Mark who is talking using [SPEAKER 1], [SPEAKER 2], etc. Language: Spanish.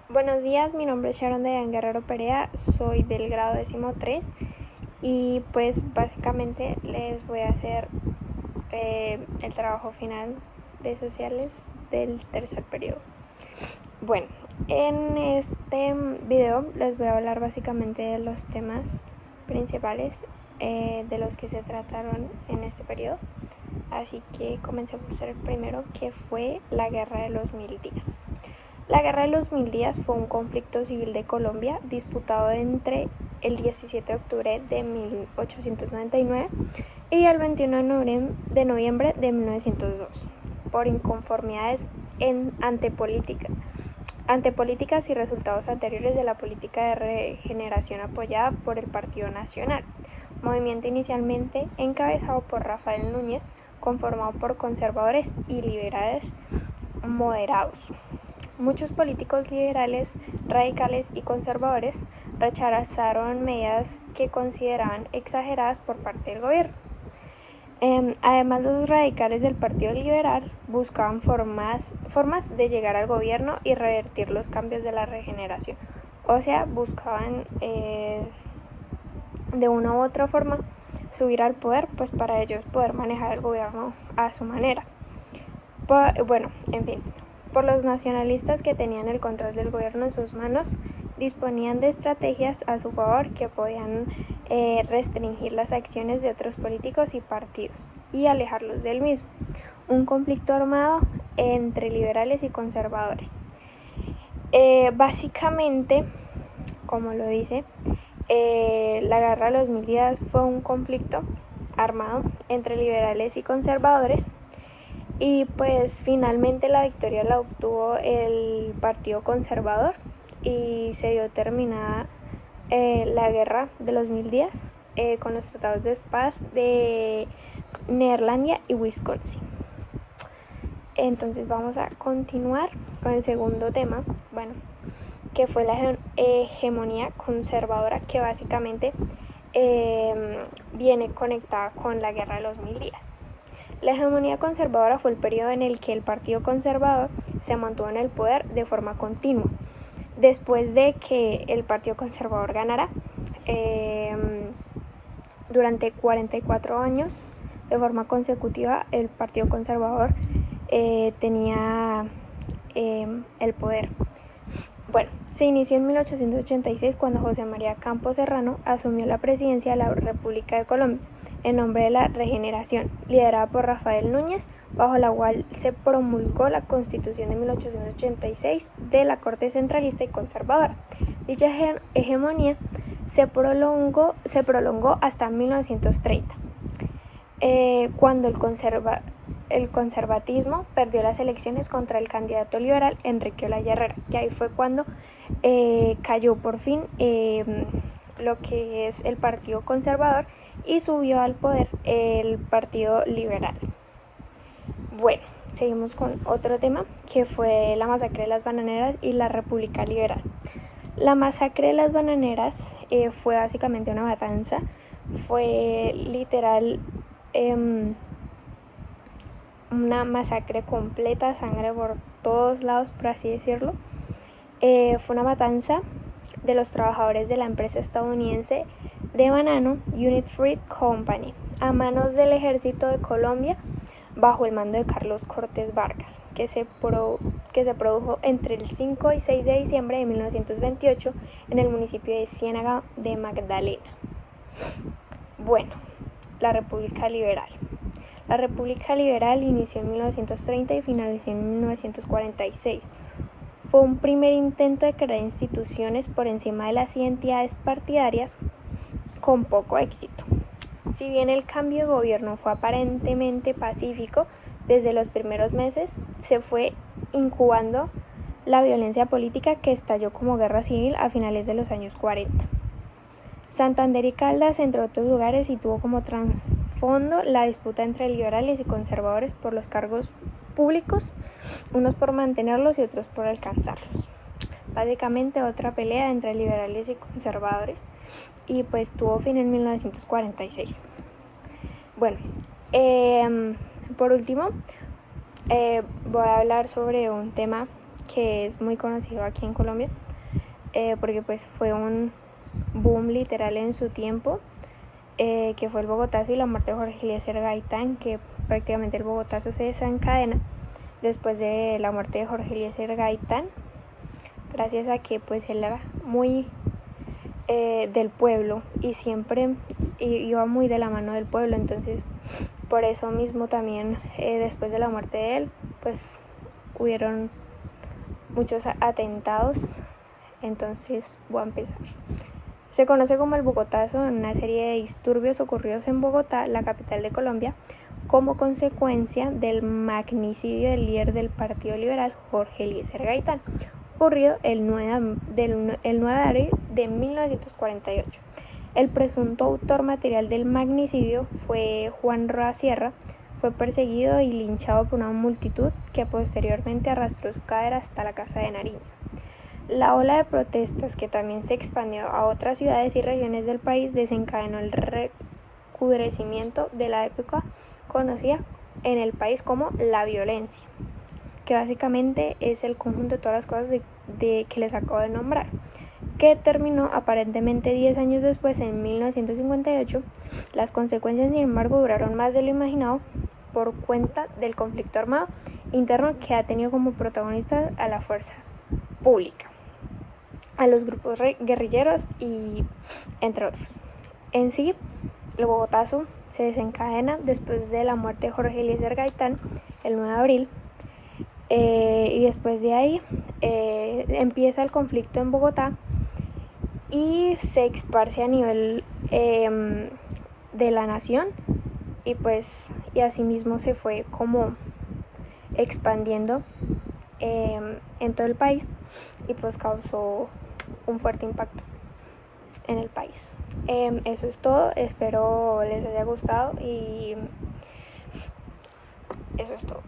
[SPEAKER 1] Buenos días, mi nombre es Sharon de Guerrero Perea, soy del grado 13 y pues básicamente les voy a hacer el trabajo final de sociales del tercer periodo. Bueno, en este video les voy a hablar básicamente de los temas principales de los que se trataron en este periodo. Así que comencemos por el primero, que fue la Guerra de los 1000 días. La Guerra de los 1000 días fue un conflicto civil de Colombia disputado entre el 17 de octubre de 1899 y el 21 de noviembre de 1902 por inconformidades ante políticas y resultados anteriores de la política de regeneración apoyada por el Partido Nacional, movimiento inicialmente encabezado por Rafael Núñez, conformado por conservadores y liberales moderados. Muchos políticos liberales, radicales y conservadores rechazaron medidas que consideraban exageradas por parte del gobierno. Además, los radicales del Partido Liberal buscaban formas de llegar al gobierno y revertir los cambios de la regeneración. O sea, buscaban de una u otra forma subir al poder, pues para ellos poder manejar el gobierno a su manera. Por los nacionalistas que tenían el control del gobierno en sus manos, disponían de estrategias a su favor que podían restringir las acciones de otros políticos y partidos y alejarlos del mismo. Un conflicto armado entre liberales y conservadores. Básicamente, como lo dice, la Guerra de los 1000 días fue un conflicto armado entre liberales y conservadores. Y pues finalmente la victoria la obtuvo el Partido Conservador y se dio terminada la Guerra de los 1000 días con los tratados de paz de Neerlandia y Wisconsin. Entonces vamos a continuar con el segundo tema, que fue la hegemonía conservadora, que básicamente viene conectada con la Guerra de los 1000 días. La hegemonía conservadora fue el periodo en el que el Partido Conservador se mantuvo en el poder de forma continua. Después de que el Partido Conservador ganara durante 44 años de forma consecutiva, el Partido Conservador tenía el poder. Se inició en 1886 cuando José María Campos Serrano asumió la presidencia de la República de Colombia en nombre de la Regeneración, liderada por Rafael Núñez, bajo la cual se promulgó la Constitución de 1886 de la Corte Centralista y Conservadora. Dicha hegemonía se prolongó hasta 1930, cuando el conservatismo perdió las elecciones contra el candidato liberal Enrique Olaya Herrera, que ahí fue cuando cayó por fin lo que es el Partido Conservador y subió al poder el Partido Liberal. Seguimos con otro tema, que fue la masacre de las bananeras y la República Liberal. La masacre de las bananeras fue básicamente una matanza, fue literal una masacre completa, sangre por todos lados, por así decirlo. Fue una matanza de los trabajadores de la empresa estadounidense de banano United Fruit Company a manos del ejército de Colombia bajo el mando de Carlos Cortés Vargas, que se produjo entre el 5 y 6 de diciembre de 1928 en el municipio de Ciénaga de Magdalena. La República Liberal. La República Liberal inició en 1930 y finalizó en 1946. Fue un primer intento de crear instituciones por encima de las identidades partidarias, con poco éxito. Si bien el cambio de gobierno fue aparentemente pacífico, desde los primeros meses se fue incubando la violencia política que estalló como guerra civil a finales de los años 40. Santander y Caldas, entre otros lugares, y tuvo como trasfondo la disputa entre liberales y conservadores por los cargos públicos, unos por mantenerlos y otros por alcanzarlos. Básicamente otra pelea entre liberales y conservadores, y pues tuvo fin en 1946. Por último, voy a hablar sobre un tema que es muy conocido aquí en Colombia, porque pues fue un boom literal en su tiempo, que fue el Bogotazo y la muerte de Jorge Eliezer Gaitán, que prácticamente el Bogotazo se desencadena después de la muerte de Jorge Eliezer Gaitán, gracias a que pues él era muy del pueblo y siempre iba muy de la mano del pueblo. Entonces por eso mismo también después de la muerte de él pues hubieron muchos atentados. Entonces voy a empezar. Se conoce como el Bogotazo en una serie de disturbios ocurridos en Bogotá, la capital de Colombia, como consecuencia del magnicidio del líder del Partido Liberal, Jorge Eliezer Gaitán, ocurrido el 9 de abril de 1948. El presunto autor material del magnicidio fue Juan Roa Sierra. Fue perseguido y linchado por una multitud que posteriormente arrastró su cadáver hasta la Casa de Nariño. La ola de protestas, que también se expandió a otras ciudades y regiones del país, desencadenó el recrudecimiento de la época conocida en el país como la violencia, que básicamente es el conjunto de todas las cosas que les acabo de nombrar, que terminó aparentemente 10 años después, en 1958. Las consecuencias, sin embargo, duraron más de lo imaginado por cuenta del conflicto armado interno que ha tenido como protagonistas a la fuerza pública, a los grupos guerrilleros y entre otros. En sí, el Bogotazo se desencadena después de la muerte de Jorge Eliezer Gaitán el 9 de abril, y después de ahí empieza el conflicto en Bogotá y se esparce a nivel de la nación, y asimismo se fue como expandiendo en todo el país, y pues causó un fuerte impacto en el país. Eso es todo, espero les haya gustado y eso es todo.